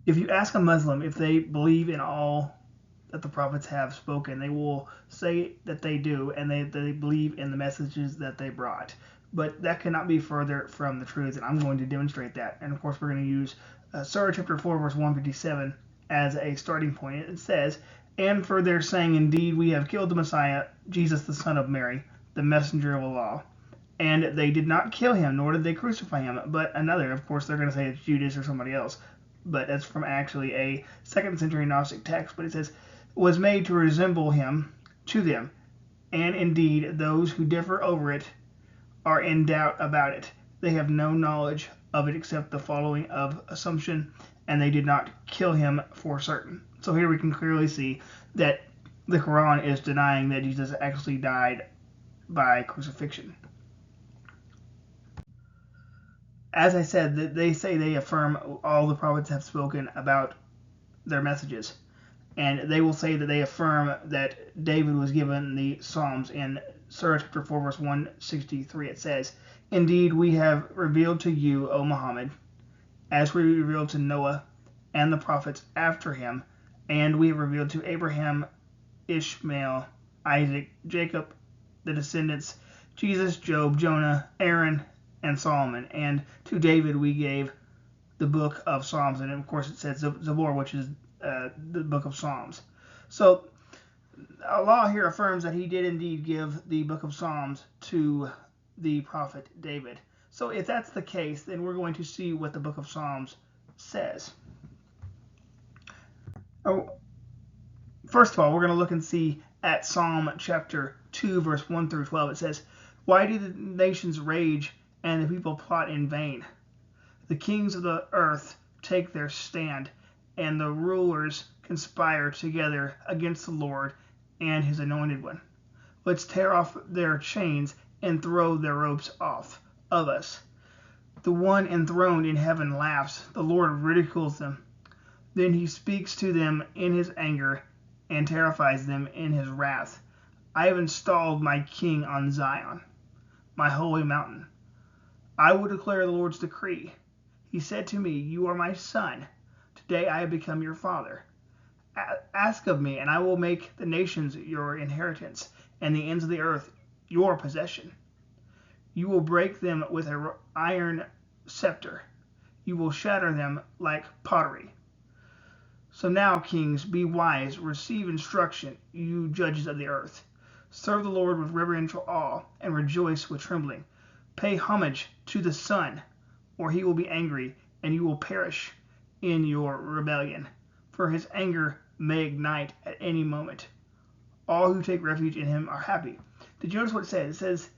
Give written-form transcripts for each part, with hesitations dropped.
If you ask a Muslim if they believe in all that the prophets have spoken, they will say that they do, and they believe in the messages that they brought. But that cannot be further from the truth, and I'm going to demonstrate that. And of course, we're going to use Surah chapter 4, verse 157 as a starting point. It says, "And for their saying, indeed, we have killed the Messiah, Jesus the son of Mary, the messenger of Allah. And they did not kill him, nor did they crucify him, but another." Of course, they're going to say it's Judas or somebody else, but that's from actually a 2nd century Gnostic text. But it says, "Was made to resemble him to them. And indeed, those who differ over it are in doubt about it. They have no knowledge of it except the following of assumption, and they did not kill him for certain." So here we can clearly see that the Quran is denying that Jesus actually died by crucifixion. As I said, they say they affirm all the prophets have spoken about their messages. And they will say that they affirm that David was given the Psalms. In Surah chapter 4, verse 163, it says, "Indeed, we have revealed to you, O Muhammad, as we revealed to Noah and the prophets after him, and we have revealed to Abraham, Ishmael, Isaac, Jacob, the descendants, Jesus, Job, Jonah, Aaron, and Solomon. And to David we gave the book of Psalms." And of course it says Zabur, which is the book of Psalms. So Allah here affirms that he did indeed give the book of Psalms to the prophet David. So if that's the case, then we're going to see what the book of Psalms says. First of all, we're going to look and see at Psalm chapter 2, verse 1 through 12. It says, "Why do the nations rage and the people plot in vain? The kings of the earth take their stand, and the rulers conspire together against the Lord and his anointed one. Let's tear off their chains and throw their ropes off of us. The one enthroned in heaven laughs, the Lord ridicules them. Then he speaks to them in his anger and terrifies them in his wrath. I have installed my king on Zion, my holy mountain. I will declare the Lord's decree. He said to me, you are my son. Today I have become your father. Ask of me, and I will make the nations your inheritance, and the ends of the earth your possession. You will break them with an iron scepter. You will shatter them like pottery. So now, kings, be wise, receive instruction, you judges of the earth. Serve the Lord with reverential awe, and rejoice with trembling. Pay homage to the Son, or he will be angry, and you will perish in your rebellion, for his anger may ignite at any moment. All who take refuge in him are happy." Did you notice what it says? It says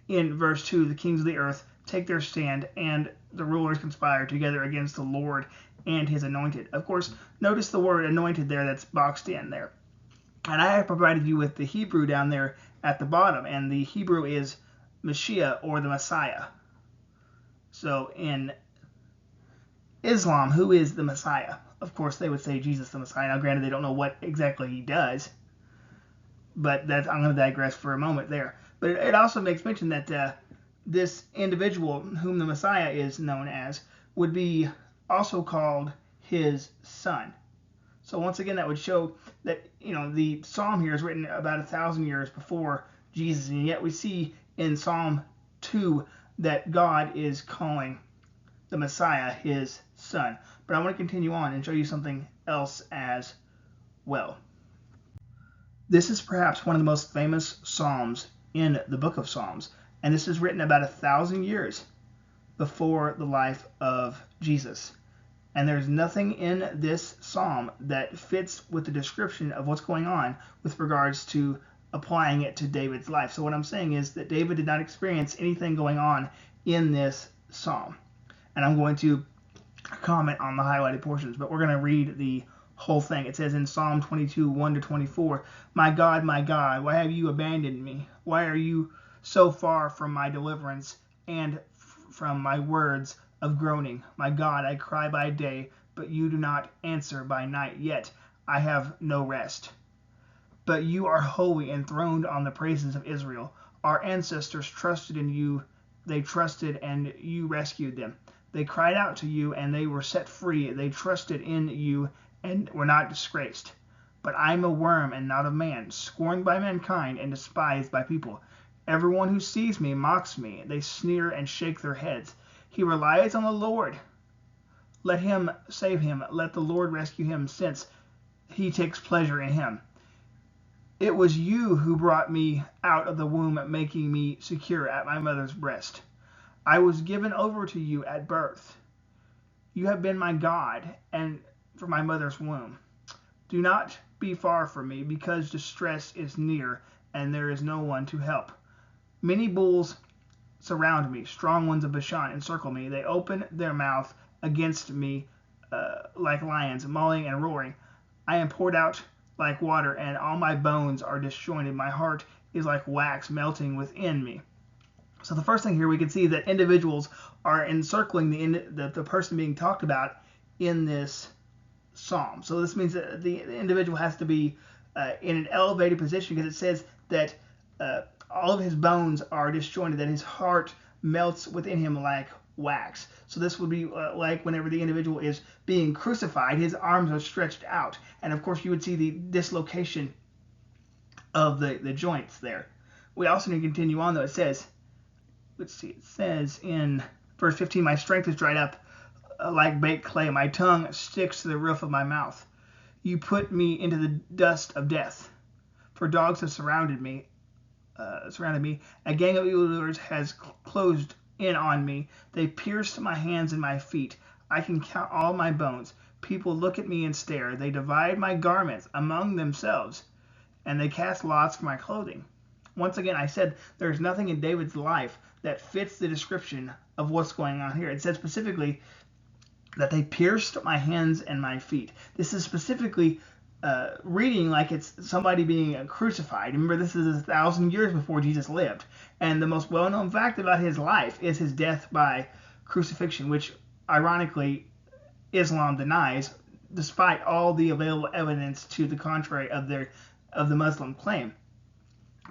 in verse 2, "The kings of the earth take their stand, and the rulers conspire together against the Lord and his anointed." Of course, notice the word anointed there that's boxed in there. And I have provided you with the Hebrew down there at the bottom, and the Hebrew is Mashiach, or the Messiah. So in Islam, who is the Messiah? Of course, they would say Jesus the Messiah. Now, granted, they don't know what exactly he does, but I'm going to digress for a moment there. But it also makes mention that this individual, whom the Messiah is known as, would be also called his son. So once again, that would show that the psalm here is written about 1,000 years before Jesus, and yet we see in Psalm 2 that God is calling the Messiah his son. But I want to continue on and show you something else as well. This is perhaps one of the most famous psalms in the book of Psalms, and this is written about 1,000 years before the life of Jesus. And there's nothing in this psalm that fits with the description of what's going on with regards to applying it to David's life. So what I'm saying is that David did not experience anything going on in this psalm. And I'm going to comment on the highlighted portions, but we're going to read the whole thing. It says in Psalm 22, 1-24, my God, why have you abandoned me? Why are you so far from my deliverance and from my words of groaning? My God, I cry by day, but you do not answer by night, yet I have no rest. But you are holy, enthroned on the praises of Israel. Our ancestors trusted in you. They trusted, and you rescued them. They cried out to you, and they were set free. They trusted in you and were not disgraced. But I am a worm and not a man, scorned by mankind and despised by people. Everyone who sees me mocks me. They sneer and shake their heads. He relies on the Lord. Let him save him. Let the Lord rescue him, since he takes pleasure in him. It was you who brought me out of the womb, making me secure at my mother's breast. I was given over to you at birth. You have been my God, and from my mother's womb. Do not be far from me, because distress is near, and there is no one to help. Many bulls surround me. Strong ones of Bashan encircle me. They open their mouth against me like lions, mauling and roaring. I am poured out like water, and all my bones are disjointed. My heart is like wax melting within me. So the first thing here, we can see that individuals are encircling the person being talked about in this psalm. So this means that the individual has to be in an elevated position, because it says that all of his bones are disjointed, that his heart melts within him like wax. So this would be like whenever the individual is being crucified, his arms are stretched out. And of course, you would see the dislocation of the joints there. We also need to continue on, though. It says, let's see, it says in verse 15, my strength is dried up like baked clay. My tongue sticks to the roof of my mouth. You put me into the dust of death, for dogs have surrounded me. A gang of evildoers has closed in on me. They pierced my hands and my feet. I can count all my bones. People look at me and stare. They divide my garments among themselves, and they cast lots for my clothing. Once again, I said there's nothing in David's life that fits the description of what's going on here. It said specifically that they pierced my hands and my feet. This is specifically reading like it's somebody being crucified. Remember, this is 1,000 years before Jesus lived. And the most well-known fact about his life is his death by crucifixion, which ironically Islam denies, despite all the available evidence to the contrary of the Muslim claim.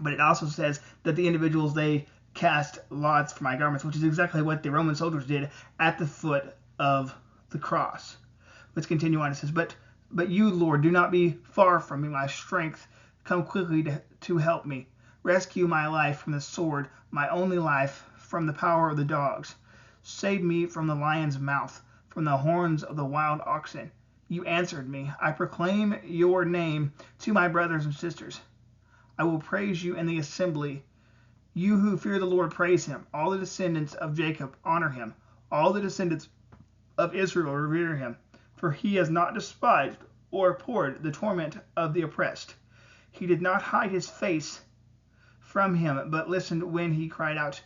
But it also says that the individuals, they cast lots for my garments, which is exactly what the Roman soldiers did at the foot of the cross. Let's continue on. It says, But you, Lord, do not be far from me. My strength, come quickly to help me. Rescue my life from the sword, my only life from the power of the dogs. Save me from the lion's mouth, from the horns of the wild oxen. You answered me. I proclaim your name to my brothers and sisters. I will praise you in the assembly. You who fear the Lord, praise him. All the descendants of Jacob honor him. All the descendants of Israel revere him. For he has not despised or abhorred the torment of the oppressed. He did not hide his face from him, but listened when he cried out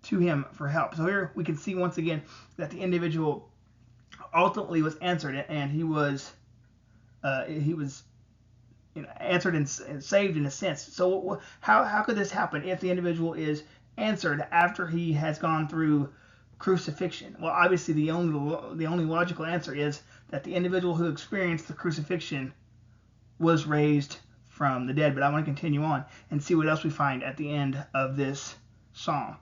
to him for help. So here we can see once again that the individual ultimately was answered, and he was answered and saved in a sense. So how could this happen if the individual is answered after he has gone through crucifixion? Well, obviously the only logical answer is that the individual who experienced the crucifixion was raised from the dead. But I want to continue on and see what else we find at the end of this psalm.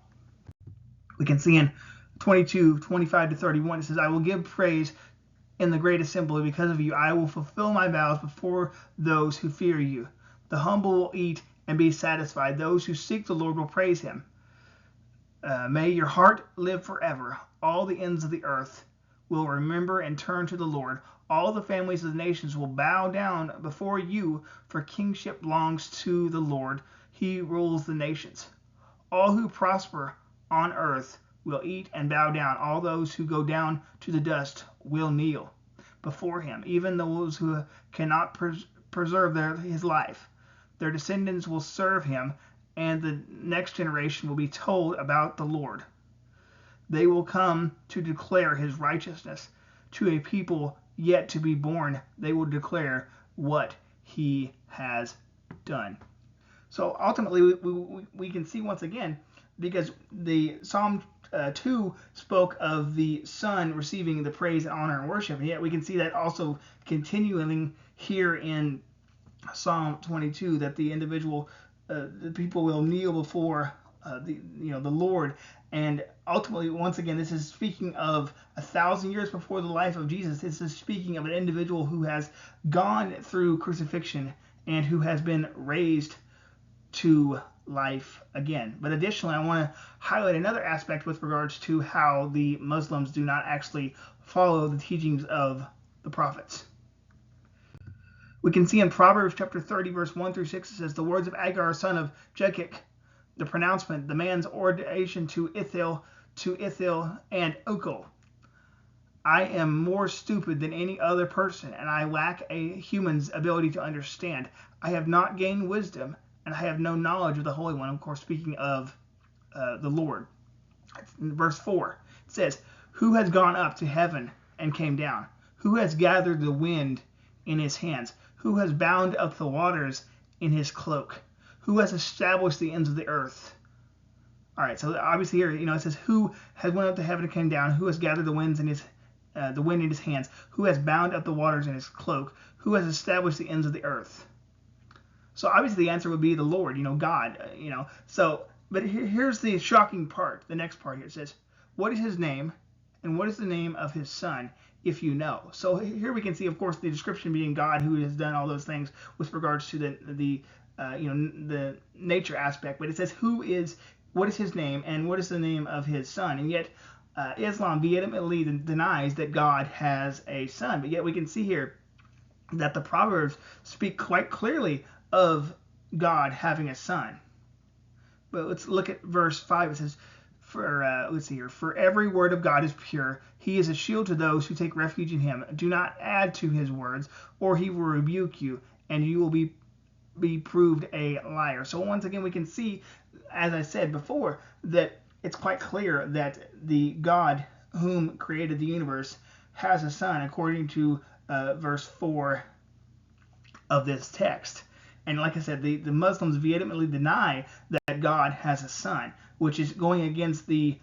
We can see in 22:25-31, it says, I will give praise in the great assembly because of you. I will fulfill my vows before those who fear you. The humble will eat and be satisfied. Those who seek the Lord will praise him. May your heart live forever. All the ends of the earth will remember and turn to the Lord. All the families of the nations will bow down before you, for kingship belongs to the Lord. He rules the nations. All who prosper on earth will eat and bow down. All those who go down to the dust will kneel before him, even those who cannot preserve his life. Their descendants will serve him, and the next generation will be told about the Lord. They will come to declare his righteousness to a people yet to be born. They will declare what he has done. So ultimately, we can see once again, because the Psalm 2 spoke of the Son receiving the praise and honor and worship, and yet we can see that also continuing here in Psalm 22, that the individual, the people will kneel before the Lord, And ultimately, once again, this is speaking of 1,000 years before the life of Jesus. This is speaking of an individual who has gone through crucifixion and who has been raised to life again. But additionally, I want to highlight another aspect with regards to how the Muslims do not actually follow the teachings of the prophets. We can see in Proverbs chapter 30, verse 1 through 6, it says, the words of Agar, son of Jekik, the pronouncement, the man's ordination to Ithil and Ukal. I am more stupid than any other person, and I lack a human's ability to understand. I have not gained wisdom, and I have no knowledge of the Holy One. Of course, speaking of the Lord. In verse 4, it says, who has gone up to heaven and came down? Who has gathered the wind in his hands? Who has bound up the waters in his cloak? Who has established the ends of the earth? All right, so obviously here, it says, who has went up to heaven and came down? Who has gathered the wind in his hands? Who has bound up the waters in his cloak? Who has established the ends of the earth? So obviously the answer would be the Lord, God, So, but here's the shocking part. The next part here, it says, what is his name, and what is the name of his son, if you know? So here we can see, of course, the description being God, who has done all those things with regards to the nature aspect. But it says, what is his name, and what is the name of his son? And yet Islam vehemently denies that God has a son. But yet we can see here that the Proverbs speak quite clearly of God having a son. But let's look at verse 5. It says, for every word of God is pure. He is a shield to those who take refuge in him. Do not add to his words, or he will rebuke you, and you will be proved a liar. So once again, we can see, as I said before, that it's quite clear that the God whom created the universe has a son, according to verse 4 of this text. And like I said, the Muslims vehemently deny that God has a son, which is going against the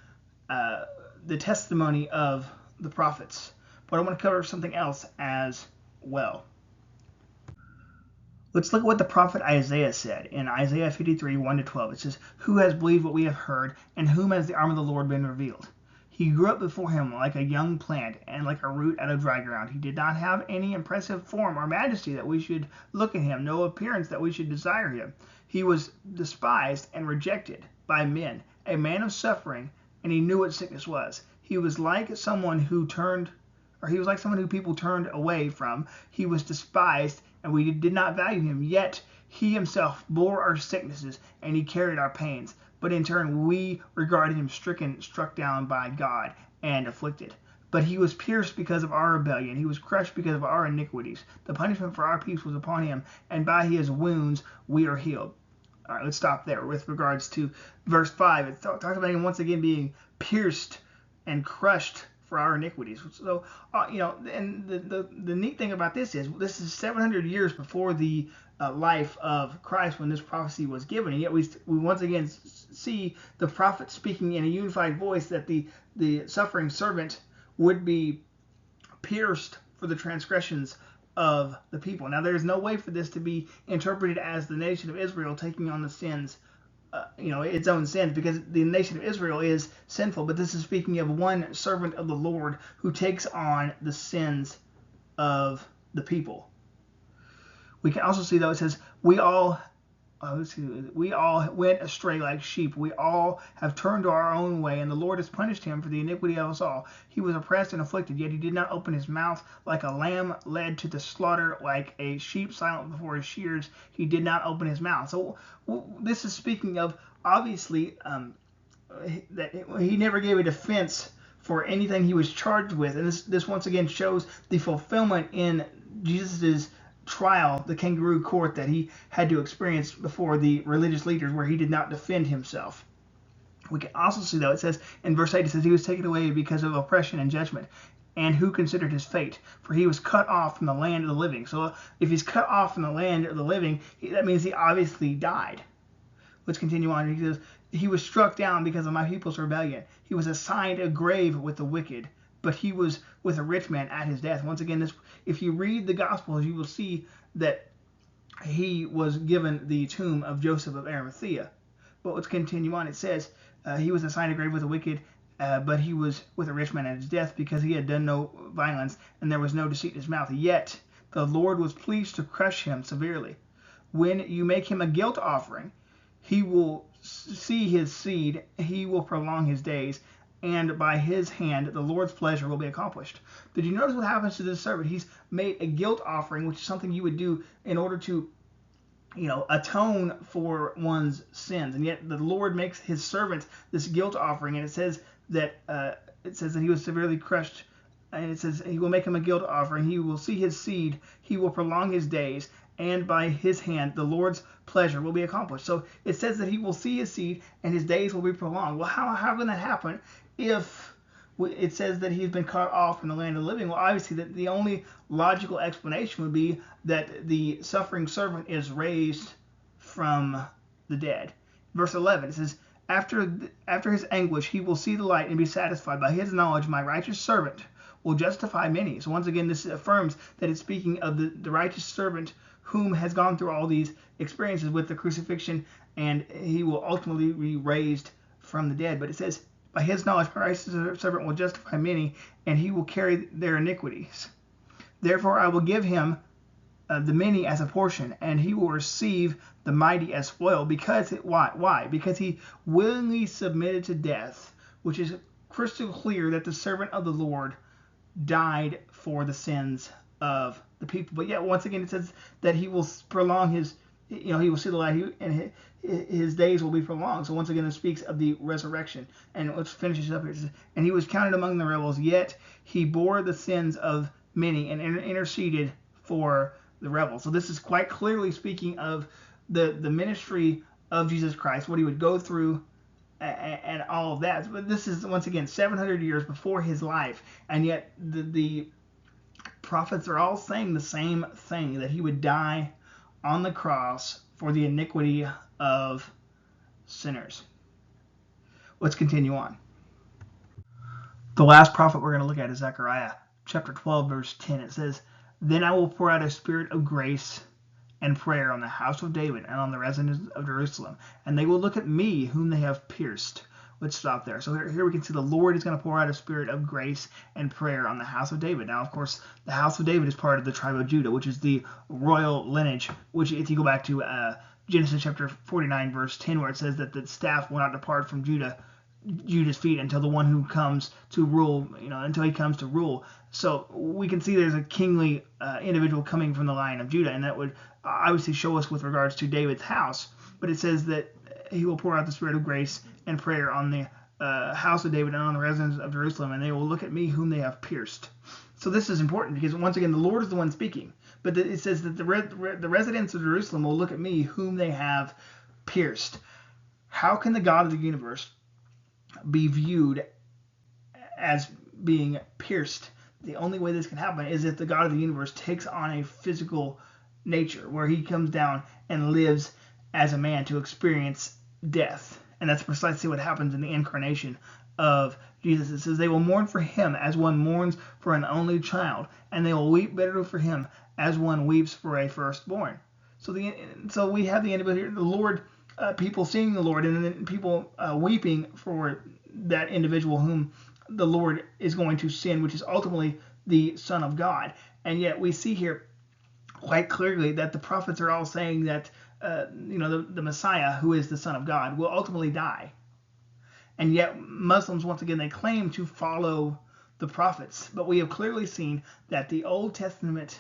testimony of the prophets. But I want to cover something else as well. Let's look at what the prophet Isaiah said in Isaiah 53, 1-12. It says, who has believed what we have heard, and whom has the arm of the Lord been revealed? He grew up before him like a young plant and like a root out of dry ground. He did not have any impressive form or majesty that we should look at him, no appearance that we should desire him. He was despised and rejected by men, a man of suffering, and he knew what sickness was. He was like someone who people turned away from. He was despised, and we did not value him. Yet he himself bore our sicknesses, and he carried our pains. But in turn, we regarded him stricken, struck down by God, and afflicted. But he was pierced because of our rebellion. He was crushed because of our iniquities. The punishment for our peace was upon him, and by his wounds we are healed. All right, let's stop there with regards to verse 5. It talks about him once again being pierced and crushed for our iniquities. So, and the neat thing about this is 700 years before the life of Christ when this prophecy was given, and yet we once again see the prophet speaking in a unified voice that the suffering servant would be pierced for the transgressions of the people. Now, there's no way for this to be interpreted as the nation of Israel taking on the sins, its own sins, because the nation of Israel is sinful. But this is speaking of one servant of the Lord who takes on the sins of the people. We can also see, though, it says, we all went astray like sheep. We all have turned to our own way, and the Lord has punished him for the iniquity of us all. He was oppressed and afflicted, yet he did not open his mouth. Like a lamb led to the slaughter, like a sheep silent before his shears, he did not open his mouth. So this is speaking of, obviously, that he never gave a defense for anything he was charged with. And this once again shows the fulfillment in Jesus's trial, the kangaroo court that he had to experience before the religious leaders, where he did not defend himself. We can also see, though, it says in verse 8, it says, he was taken away because of oppression and judgment. And who considered his fate? For he was cut off from the land of the living. So if he's cut off from the land of the living, that means he obviously died. Let's continue on. He says, he was struck down because of my people's rebellion. He was assigned a grave with the wicked, but he was with a rich man at his death. Once again, if you read the Gospels, you will see that he was given the tomb of Joseph of Arimathea. But let's continue on. It says, He was assigned a grave with the wicked, but he was with a rich man at his death, because he had done no violence, and there was no deceit in his mouth. Yet the Lord was pleased to crush him severely. When you make him a guilt offering, he will see his seed, he will prolong his days, and by his hand the Lord's pleasure will be accomplished. Did you notice what happens to this servant? He's made a guilt offering, which is something you would do in order to, atone for one's sins. And yet the Lord makes his servant this guilt offering, and it says that he was severely crushed. And it says he will make him a guilt offering. He will see his seed. He will prolong his days, and by his hand the Lord's pleasure will be accomplished. So it says that he will see his seed, and his days will be prolonged. Well, how can that happen if it says that he's been cut off from the land of the living? Well, obviously, the only logical explanation would be that the suffering servant is raised from the dead. Verse 11, it says, after his anguish, he will see the light and be satisfied. By his knowledge, my righteous servant will justify many. So once again, this affirms that it's speaking of the righteous servant whom has gone through all these experiences with the crucifixion, and he will ultimately be raised from the dead. But it says, by his knowledge, my righteous servant will justify many, and he will carry their iniquities. Therefore I will give him the many as a portion, and he will receive the mighty as spoil. Why? Because he willingly submitted to death, which is crystal clear that the servant of the Lord died for the sins of the people. But yet once again it says that he will prolong his, he will see the light, and his days will be prolonged. So once again it speaks of the resurrection. And let's finish this up here. It says, and he was counted among the rebels, yet he bore the sins of many and interceded for the rebels. So this is quite clearly speaking of the ministry of Jesus Christ, what he would go through, and all of that. But this is, once again, 700 years before his life, and yet the prophets are all saying the same thing, that he would die on the cross for the iniquity of sinners. Let's continue on. The last prophet we're going to look at is Zechariah chapter 12, verse 10. It says, then I will pour out a spirit of grace and prayer on the house of David and on the residents of Jerusalem, and they will look at me whom they have pierced. Let's stop there. So here we can see the Lord is going to pour out a spirit of grace and prayer on the house of David. Now, of course, the house of David is part of the tribe of Judah, which is the royal lineage, which if you go back to Genesis chapter 49, verse 10, where it says that the staff will not depart from Judah's feet until the one who comes to rule, until he comes to rule. So we can see there's a kingly individual coming from the line of Judah, and that would obviously show us with regards to David's house. But it says that he will pour out the spirit of grace and prayer on the house of David and on the residents of Jerusalem, and they will look at me whom they have pierced. So this is important because, once again, the Lord is the one speaking. But it says that the residents of Jerusalem will look at me whom they have pierced. How can the God of the universe be viewed as being pierced? The only way this can happen is if the God of the universe takes on a physical nature, where he comes down and lives as a man to experience death. And that's precisely what happens in the incarnation of Jesus. It says they will mourn for him as one mourns for an only child, and they will weep bitterly for him as one weeps for a firstborn. So we have the individual here, the Lord, people seeing the Lord, and then people weeping for that individual whom the Lord is going to send, which is ultimately the Son of God. And yet we see here quite clearly that the prophets are all saying that the Messiah, who is the Son of God, will ultimately die. And yet Muslims, once again, they claim to follow the prophets. But we have clearly seen that the Old Testament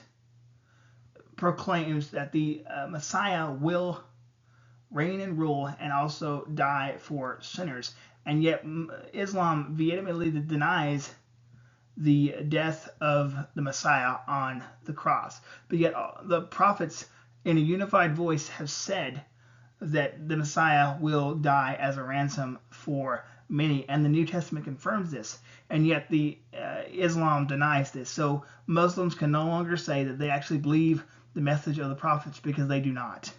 proclaims that the Messiah will reign and rule and also die for sinners. And yet Islam vehemently denies the death of the Messiah on the cross. But yet the prophets in a unified voice have said that the Messiah will die as a ransom for many, and the New Testament confirms this. And yet the Islam denies this. So Muslims can no longer say that they actually believe the message of the prophets, because they do not.